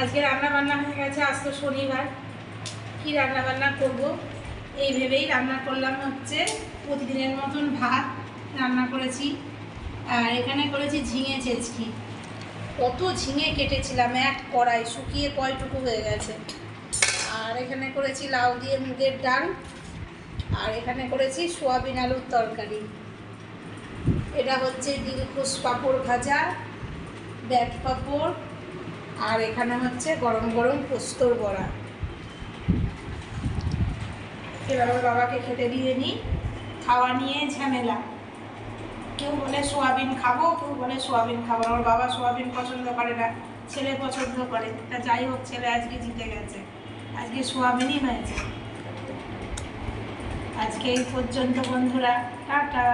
আজকে রান্না বান্না হয়ে গেছে। আজ তো শনিবার, কি রান্না বান্না করব এই ভেবেই রান্না করলাম হচ্ছে প্রতিদিনের মতন ভাত রান্না করেছি। আর এখানে করেছি ঝিঙে চেচকি। কত ঝিঙে কেটেছিলাম, এক কড়াই, শুকিয়ে কয়টুকু হয়ে গেছে। আর এখানে করেছি লাউ দিয়ে মুগের ডাল। আর এখানে করেছি সোয়াবিন আলুর তরকারি। এটা হচ্ছে দিলখুশ পাঁপড় ভাজা, ব্যাট পাঁপড়। আর এখানে হচ্ছে গরম গরম পোস্তর বড়া। এবার ওর বাবাকে খেতে দিয়ে নিই। খাওয়া নিয়ে ঝামেলা, কেউ বলে সোয়াবিন খাবো, কেউ বলে সোয়াবিন খাবো না। ওর বাবা সোয়াবিন পছন্দ করে না, ছেলে পছন্দ করে। তা যাই হোক, ছেলে আজকে জিতে গেছে, আজকে সোয়াবিনই হয়েছে। আজকে এই পর্যন্ত বন্ধুরা, টাটা।